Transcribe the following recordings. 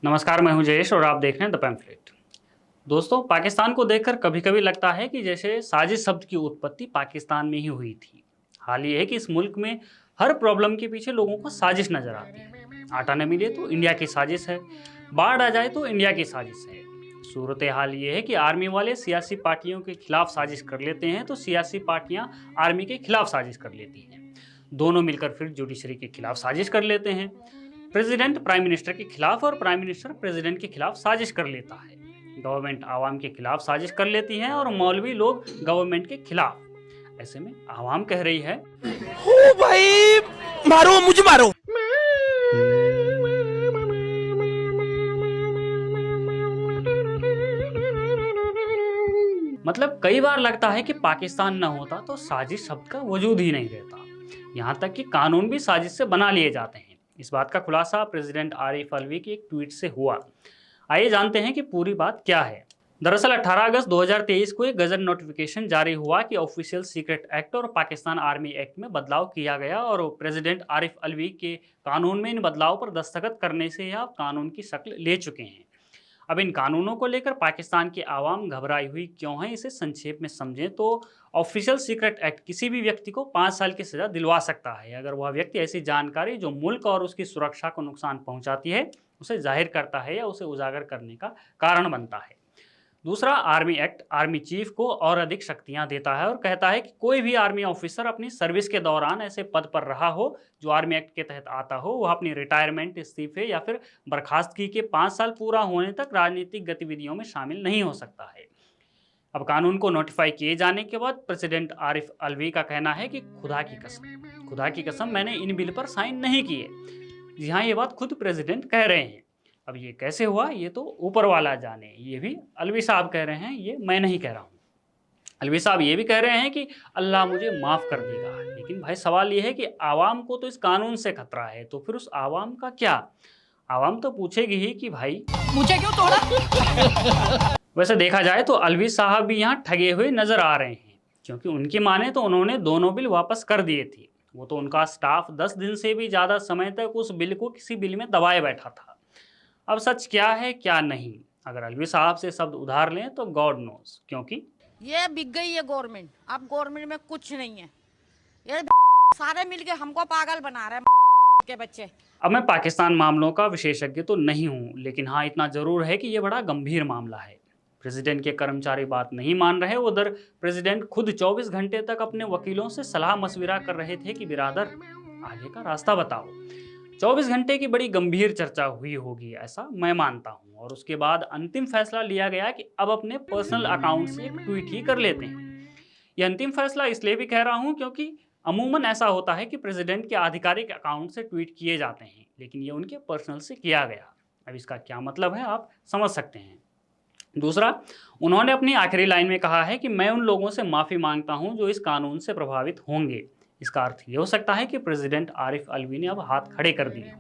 नमस्कार, मैं हूं जयेश और आप देख रहे हैं द पैम्फलेट। दोस्तों, पाकिस्तान को देखकर कभी कभी लगता है कि जैसे साजिश शब्द की उत्पत्ति पाकिस्तान में ही हुई थी। हाल ये है कि इस मुल्क में हर प्रॉब्लम के पीछे लोगों को साजिश नजर आती है। आटा न मिले तो इंडिया की साजिश है, बाढ़ आ जाए तो इंडिया की साजिश है। सूरत हाल ये है कि आर्मी वाले सियासी पार्टियों के खिलाफ साजिश कर लेते हैं तो सियासी पार्टियां आर्मी के खिलाफ साजिश कर लेती हैं। दोनों मिलकर फिर जुडिशरी के खिलाफ साजिश कर लेते हैं। प्रेसिडेंट प्राइम मिनिस्टर के खिलाफ और प्राइम मिनिस्टर प्रेसिडेंट के खिलाफ साजिश कर लेता है। गवर्नमेंट आवाम के खिलाफ साजिश कर लेती है और मौलवी लोग गवर्नमेंट के खिलाफ। ऐसे में आवाम कह रही है, ओ भाई, मारो मुझे मारो। मतलब कई बार लगता है कि पाकिस्तान न होता तो साजिश शब्द का वजूद ही नहीं रहता। यहाँ तक कि कानून भी साजिश से बना लिए जाते हैं। इस बात का खुलासा प्रेसिडेंट आरिफ अलवी की एक ट्वीट से हुआ। आइए जानते हैं कि पूरी बात क्या है। दरअसल 18 अगस्त 2023 को एक गजट नोटिफिकेशन जारी हुआ कि ऑफिशियल सीक्रेट एक्ट और पाकिस्तान आर्मी एक्ट में बदलाव किया गया और प्रेसिडेंट आरिफ अलवी के कानून में इन बदलाव पर दस्तखत करने से यह कानून की शक्ल ले चुके हैं। अब इन कानूनों को लेकर पाकिस्तान की आवाम घबराई हुई क्यों है, इसे संक्षेप में समझें तो ऑफिशियल सीक्रेट एक्ट किसी भी व्यक्ति को 5 साल की सजा दिलवा सकता है अगर वह व्यक्ति ऐसी जानकारी जो मुल्क और उसकी सुरक्षा को नुकसान पहुंचाती है उसे जाहिर करता है या उसे उजागर करने का कारण बनता है। दूसरा, आर्मी एक्ट आर्मी चीफ को और अधिक शक्तियां देता है और कहता है कि कोई भी आर्मी ऑफिसर अपनी सर्विस के दौरान ऐसे पद पर रहा हो जो आर्मी एक्ट के तहत आता हो, वह अपनी रिटायरमेंट, इस्तीफे या फिर बर्खास्तगी के 5 साल पूरा होने तक राजनीतिक गतिविधियों में शामिल नहीं हो सकता है। अब कानून को नोटिफाई किए जाने के बाद प्रेसिडेंट आरिफ अलवी का कहना है कि खुदा की कसम मैंने इन बिल पर साइन नहीं किए। जी हाँ, ये बात खुद प्रेसिडेंट कह रहे हैं। अब ये कैसे हुआ ये तो ऊपर वाला जाने, ये भी अलवी साहब कह रहे हैं, ये मैं नहीं कह रहा हूँ। अलवी साहब ये भी कह रहे हैं कि अल्लाह मुझे माफ़ कर देगा। लेकिन भाई सवाल ये है कि आवाम को तो इस कानून से खतरा है, तो फिर उस आवाम का क्या? आवाम तो पूछेगी ही कि भाई मुझे क्यों तोड़ा? वैसे देखा जाए तो अलवी साहब भी यहाँ ठगे हुए नजर आ रहे हैं, क्योंकि उनकी माने तो उन्होंने दोनों बिल वापस कर दिए थे। वो तो उनका स्टाफ 10 दिन से भी ज़्यादा समय तक उस बिल को किसी बिल में दबाए बैठा था। अब सच क्या है क्या नहीं, अगर अलवी साहब से शब्द उधार लें तो गॉड नोस, क्योंकि ये बिक गई है गवर्नमेंट। अब गवर्नमेंट में कुछ नहीं है। ये सारे मिलके हमको पागल बना रहे हैं के बच्चे। अब मैं पाकिस्तान मामलों का विशेषज्ञ तो नहीं हूँ, लेकिन हाँ इतना जरूर है कि ये बड़ा गंभीर मामला है। प्रेसिडेंट के कर्मचारी बात नहीं मान रहे, उधर प्रेसिडेंट खुद 24 घंटे तक अपने वकीलों से सलाह मशविरा कर रहे थे कि बिरादर आगे का रास्ता बताओ। 24 घंटे की बड़ी गंभीर चर्चा हुई होगी, ऐसा मैं मानता हूँ। और उसके बाद अंतिम फैसला लिया गया कि अब अपने पर्सनल अकाउंट से एक ट्वीट ही कर लेते हैं। यह अंतिम फैसला इसलिए भी कह रहा हूँ क्योंकि अमूमन ऐसा होता है कि प्रेसिडेंट के आधिकारिक अकाउंट से ट्वीट किए जाते हैं, लेकिन ये उनके पर्सनल से किया गया। अब इसका क्या मतलब है आप समझ सकते हैं। दूसरा, उन्होंने अपनी आखिरी लाइन में कहा है कि मैं उन लोगों से माफ़ी मांगता हूं जो इस कानून से प्रभावित होंगे। इसका अर्थ ये हो सकता है कि प्रेसिडेंट आरिफ अलवी ने अब हाथ खड़े कर दिए।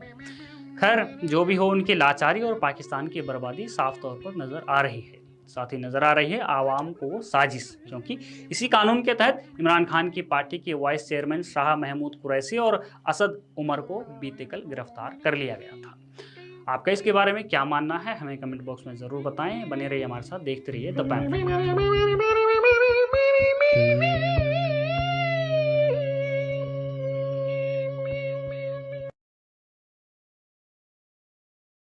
खैर, जो भी हो, उनकी लाचारी और पाकिस्तान की बर्बादी साफ तौर पर नजर आ रही है। साथ ही नजर आ रही है आवाम को वो साजिश, क्योंकि इसी कानून के तहत इमरान खान की पार्टी के वाइस चेयरमैन शाह महमूद कुरैशी और असद उमर को बीते कल गिरफ्तार कर लिया गया था। आपका इसके बारे में क्या मानना है, हमें कमेंट बॉक्स में ज़रूर बताएं। बने रहिए हमारे साथ, देखते रहिए द पैम्फलेट।